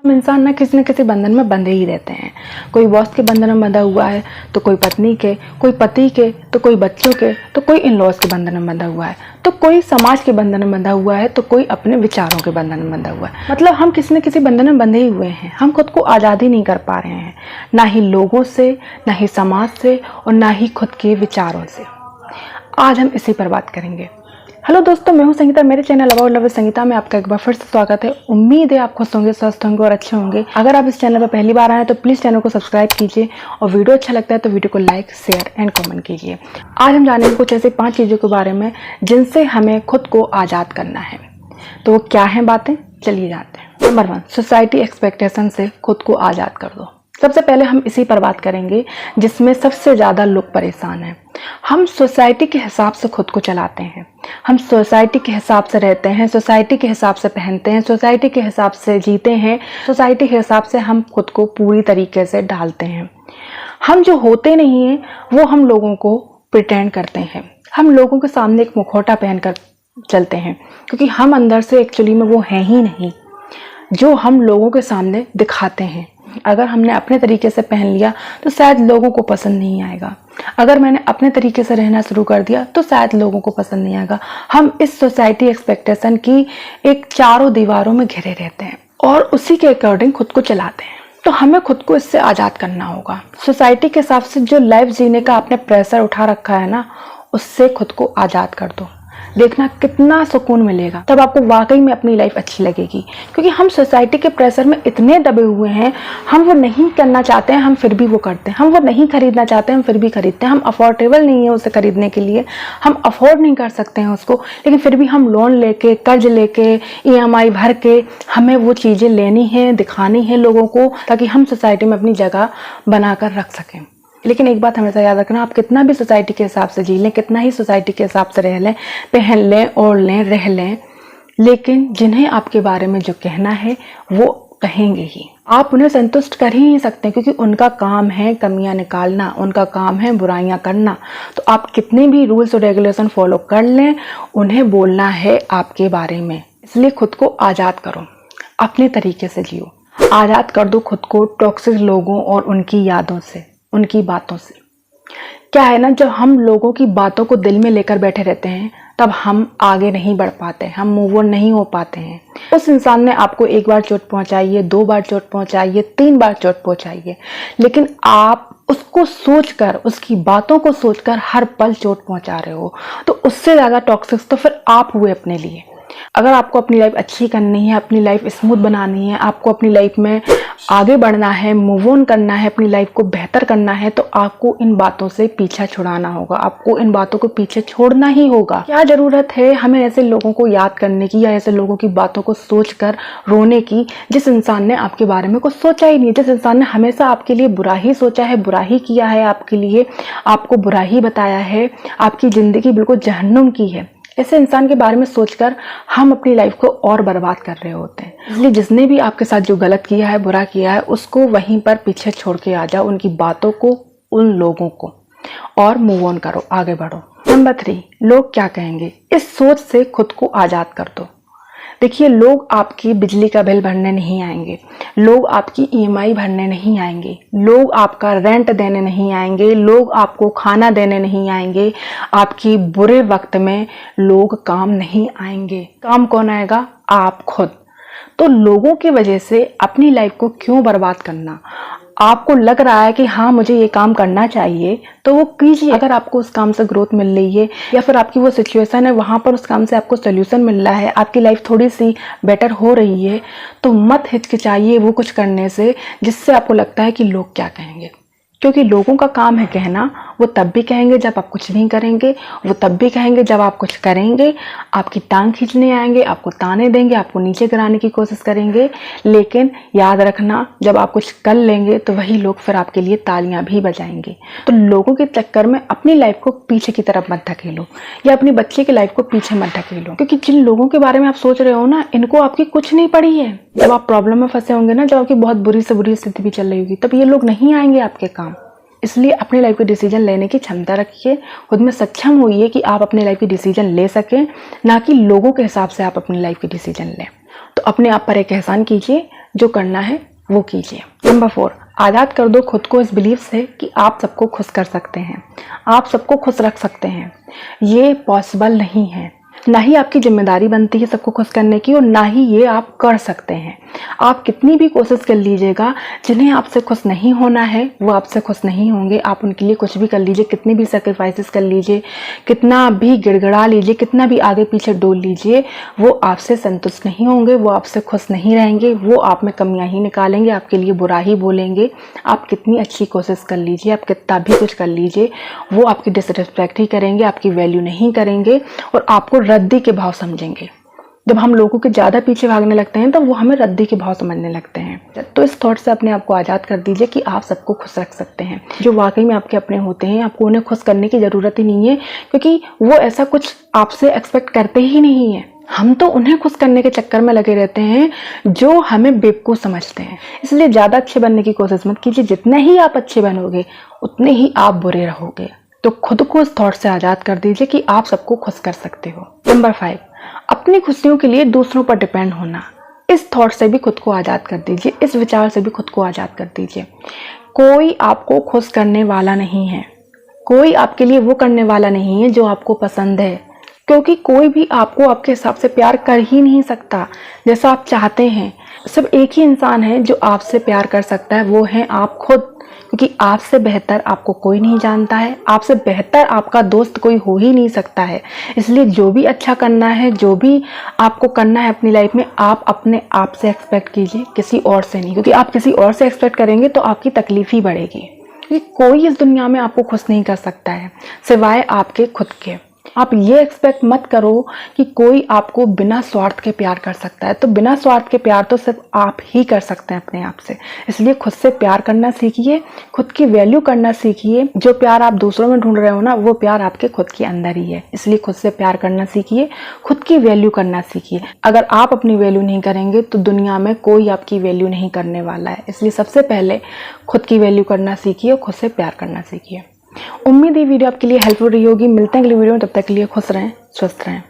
हम इंसान ना किसी बंधन में बंधे ही रहते हैं। कोई बॉस के बंधन में बंधा हुआ है तो कोई पत्नी के, कोई पति के, तो कोई बच्चों के, तो कोई इन लॉज के बंधन में बंधा हुआ है, तो कोई समाज के बंधन में बंधा हुआ है, तो कोई अपने विचारों के बंधन में बंधा हुआ है। मतलब हम किसी न किसी बंधन में बंधे ही हुए हैं। हम खुद को आज़ादी नहीं कर पा रहे हैं, ना ही लोगों से, ना ही समाज से, और ना ही खुद के विचारों से। आज हम इसी पर बात करेंगे। हेलो दोस्तों, मैं हूं संगीता। मेरे channel about love with Sangeeta में आपका एक बार फिर से स्वागत है। उम्मीद है आप खुश होंगे, स्वस्थ होंगे और अच्छे होंगे। अगर आप इस चैनल पर पहली बार आए हैं तो प्लीज़ चैनल को सब्सक्राइब कीजिए, और वीडियो अच्छा लगता है तो वीडियो को लाइक, शेयर एंड कमेंट कीजिए। आज हम जानेंगे कुछ ऐसे 5 चीज़ों के बारे में जिनसे हमें खुद को आज़ाद करना है। तो वो क्या है बातें, चलिए जानते हैं। नंबर 1, सोसाइटी एक्सपेक्टेशन से खुद को आज़ाद कर दो। सबसे पहले हम इसी पर बात करेंगे जिसमें सबसे ज़्यादा लोग परेशान हैं। हम सोसाइटी के हिसाब से खुद को चलाते हैं, हम सोसाइटी के हिसाब से रहते हैं, सोसाइटी के हिसाब से पहनते हैं, सोसाइटी के हिसाब से जीते हैं, सोसाइटी के हिसाब से हम खुद को पूरी तरीके से ढालते हैं। हम जो होते नहीं हैं वो हम लोगों को प्रिटेंड करते हैं। हम लोगों के सामने एक मुखौटा पहनकर चलते हैं, क्योंकि हम अंदर से एक्चुअली में वो हैं ही नहीं जो हम लोगों के सामने दिखाते हैं। अगर हमने अपने तरीके से पहन लिया तो शायद लोगों को पसंद नहीं आएगा। अगर मैंने अपने तरीके से रहना शुरू कर दिया तो शायद लोगों को पसंद नहीं आएगा। हम इस सोसाइटी एक्सपेक्टेशन की एक चारों दीवारों में घिरे रहते हैं और उसी के अकॉर्डिंग खुद को चलाते हैं। तो हमें खुद को इससे आज़ाद करना होगा। सोसाइटी के हिसाब से जो लाइफ जीने का आपने प्रेशर उठा रखा है ना, उससे खुद को आज़ाद कर दो। देखना कितना सुकून मिलेगा, तब आपको वाकई में अपनी लाइफ अच्छी लगेगी। क्योंकि हम सोसाइटी के प्रेशर में इतने दबे हुए हैं, हम वो नहीं करना चाहते हैं, हम फिर भी वो करते हैं। हम वो नहीं खरीदना चाहते हैं, हम फिर भी खरीदते हैं। हम अफोर्डेबल नहीं है उसे खरीदने के लिए, हम अफोर्ड नहीं कर सकते हैं उसको, लेकिन फिर भी हम लोन लेके, कर्ज लेके, EMI भर के हमें वो चीज़ें लेनी है, दिखानी है लोगों को, ताकि हम सोसाइटी में अपनी जगह बनाकर रख सकें। लेकिन एक बात हमेशा याद रखना, आप कितना भी सोसाइटी के हिसाब से जी लें, कितना ही सोसाइटी के हिसाब से रह लें, पहन लें, ओढ़ लें, रह लें, लेकिन जिन्हें आपके बारे में जो कहना है वो कहेंगे ही। आप उन्हें संतुष्ट कर ही नहीं सकते, क्योंकि उनका काम है कमियां निकालना, उनका काम है बुराइयां करना। तो आप कितने भी रूल्स और रेगुलेशन फॉलो कर लें, उन्हें बोलना है आपके बारे में। इसलिए खुद को आज़ाद करो, अपने तरीके से जियो। आज़ाद कर दो खुद को टॉक्सिक लोगों और उनकी यादों से, उनकी बातों से। क्या है ना, जब हम लोगों की बातों को दिल में लेकर बैठे रहते हैं तब हम आगे नहीं बढ़ पाते, हम मूव ऑन नहीं हो पाते हैं। उस इंसान ने आपको 1 बार चोट पहुंचाई है, 2 बार चोट पहुंचाई है, 3 बार चोट पहुंचाई है, लेकिन आप उसको सोचकर, उसकी बातों को सोचकर हर पल चोट पहुंचा रहे हो, तो उससे ज़्यादा टॉक्सिक तो फिर आप हुए अपने लिए। अगर आपको अपनी लाइफ अच्छी करनी है, अपनी लाइफ स्मूथ बनानी है, आपको अपनी लाइफ में आगे बढ़ना है, मूव ऑन करना है, अपनी लाइफ को बेहतर करना है, तो आपको इन बातों से पीछा छुड़ाना होगा। आपको इन बातों को पीछे छोड़ना ही होगा। क्या ज़रूरत है हमें ऐसे लोगों को याद करने की, या ऐसे लोगों की बातों को सोचकर रोने की जिस इंसान ने आपके बारे में कुछ सोचा ही नहीं, जिस इंसान ने हमेशा आपके लिए बुरा ही सोचा है, बुरा ही किया है आपके लिए, आपको बुरा ही बताया है, आपकी ज़िंदगी बिल्कुल जहन्नुम की है। ऐसे इंसान के बारे में सोचकर हम अपनी लाइफ को और बर्बाद कर रहे होते हैं। इसलिए जिसने भी आपके साथ जो गलत किया है, बुरा किया है, उसको वहीं पर पीछे छोड़ के आ जाओ, उनकी बातों को, उन लोगों को, और मूव ऑन करो, आगे बढ़ो। नंबर 3, लोग क्या कहेंगे, इस सोच से खुद को आज़ाद कर दो। देखिए, लोग आपकी बिजली का बिल भरने नहीं आएंगे, लोग आपकी EMI भरने नहीं आएंगे, लोग आपका रेंट देने नहीं आएंगे, लोग आपको खाना देने नहीं आएंगे, आपकी बुरे वक्त में लोग काम नहीं आएंगे। काम कौन आएगा? आप खुद। तो लोगों की वजह से अपनी लाइफ को क्यों बर्बाद करना? आपको लग रहा है कि हाँ मुझे ये काम करना चाहिए, तो वो कीजिए। अगर आपको उस काम से ग्रोथ मिल रही है, या फिर आपकी वो सिचुएशन है वहाँ पर उस काम से आपको सोल्यूशन मिल रहा है, आपकी लाइफ थोड़ी सी बेटर हो रही है, तो मत हिचकिचाइए वो कुछ करने से जिससे आपको लगता है कि लोग क्या कहेंगे। क्योंकि लोगों का काम है कहना। वो तब भी कहेंगे जब आप कुछ नहीं करेंगे, वो तब भी कहेंगे जब आप कुछ करेंगे। आपकी टांग खींचने आएंगे, आपको ताने देंगे, आपको नीचे गिराने की कोशिश करेंगे, लेकिन याद रखना जब आप कुछ कर लेंगे तो वही लोग फिर आपके लिए तालियां भी बजाएंगे। तो लोगों के चक्कर में अपनी लाइफ को पीछे की तरफ मत धकेलो, या अपनी बच्चे की लाइफ को पीछे मत धकेलो। क्योंकि जिन लोगों के बारे में आप सोच रहे हो ना, इनको आपकी कुछ नहीं पड़ी है। जब आप प्रॉब्लम में फंसे होंगे ना, जब आपकी बहुत बुरी से बुरी स्थिति भी चल रही होगी, तब ये लोग नहीं आएंगे आपके काम। इसलिए अपनी लाइफ के डिसीजन लेने की क्षमता रखिए, खुद में सक्षम होइए कि आप अपनी लाइफ की डिसीजन ले सकें, ना कि लोगों के हिसाब से आप अपनी लाइफ की डिसीजन लें। तो अपने आप पर एक एहसान कीजिए, जो करना है वो कीजिए। नंबर 4, आज़ाद कर दो खुद को इस बिलीफ से कि आप सबको खुश कर सकते हैं, आप सबको खुश रख सकते हैं। ये पॉसिबल नहीं है, ना ही आपकी जिम्मेदारी बनती है सबको खुश करने की, और ना ही ये आप कर सकते हैं। आप कितनी भी कोशिश कर लीजिएगा, जिन्हें आपसे खुश नहीं होना है वो आपसे खुश नहीं होंगे। आप उनके लिए कुछ भी कर लीजिए, कितनी भी सेक्रीफाइसेस कर लीजिए, कितना भी गिड़गिड़ा लीजिए, कितना भी आगे पीछे डोल लीजिए, वो आपसे संतुष्ट नहीं होंगे, वो आपसे खुश नहीं रहेंगे, वो आप में कमियां ही निकालेंगे, आपके लिए बुरा ही बोलेंगे। आप कितनी अच्छी कोशिश कर लीजिए, आप कितना भी कुछ कर लीजिए, वो आपकी डिसरिस्पेक्ट ही करेंगे, आपकी वैल्यू नहीं करेंगे और आपको रद्दी के भाव समझेंगे। जब हम लोगों के ज़्यादा पीछे भागने लगते हैं तो वो हमें रद्दी के भाव समझने लगते हैं। तो इस थॉट से अपने आप को आज़ाद कर दीजिए कि आप सबको खुश रख सकते हैं। जो वाकई में आपके अपने होते हैं, आपको उन्हें खुश करने की ज़रूरत ही नहीं है, क्योंकि वो ऐसा कुछ आपसे एक्सपेक्ट करते ही नहीं है। हम तो उन्हें खुश करने के चक्कर में लगे रहते हैं जो हमें बेवकूफ़ समझते हैं। इसलिए ज़्यादा अच्छे बनने की कोशिश मत कीजिए। जितने ही आप अच्छे बनोगे उतने ही आप बुरे रहोगे। तो खुद को इस थॉट से आज़ाद कर दीजिए कि आप सबको खुश कर सकते हो। नंबर 5, अपनी खुशियों के लिए दूसरों पर डिपेंड होना। इस थॉट से भी खुद को आज़ाद कर दीजिए, इस विचार से भी खुद को आज़ाद कर दीजिए। कोई आपको खुश करने वाला नहीं है, कोई आपके लिए वो करने वाला नहीं है जो आपको पसंद है, क्योंकि कोई भी आपको आपके हिसाब से प्यार कर ही नहीं सकता जैसा आप चाहते हैं। सिर्फ एक ही इंसान है जो आपसे प्यार कर सकता है, वो है आप खुद, क्योंकि आपसे बेहतर आपको कोई नहीं जानता है, आपसे बेहतर आपका दोस्त कोई हो ही नहीं सकता है। इसलिए जो भी अच्छा करना है, जो भी आपको करना है अपनी लाइफ में, आप अपने आप से एक्सपेक्ट कीजिए, किसी और से नहीं। क्योंकि आप किसी और से एक्सपेक्ट करेंगे तो आपकी तकलीफ ही बढ़ेगी। क्योंकि कोई इस दुनिया में आपको खुश नहीं कर सकता है सिवाय आपके खुद के। आप ये एक्सपेक्ट मत करो कि कोई आपको बिना स्वार्थ के प्यार कर सकता है। तो बिना स्वार्थ के प्यार तो सिर्फ आप ही कर सकते हैं अपने आप से। इसलिए खुद से प्यार करना सीखिए, खुद की वैल्यू करना सीखिए। जो प्यार आप दूसरों में ढूंढ रहे हो ना, वो प्यार आपके खुद के अंदर ही है। इसलिए खुद से प्यार करना सीखिए, खुद की वैल्यू करना सीखिए। अगर आप अपनी वैल्यू नहीं करेंगे तो दुनिया में कोई आपकी वैल्यू नहीं करने वाला है। इसलिए सबसे पहले खुद की वैल्यू करना सीखिए और खुद से प्यार करना सीखिए। उम्मीद है वीडियो आपके लिए हेल्पफुल रही होगी। मिलते हैं अगली वीडियो में, तब तक के लिए खुश रहें, स्वस्थ रहें।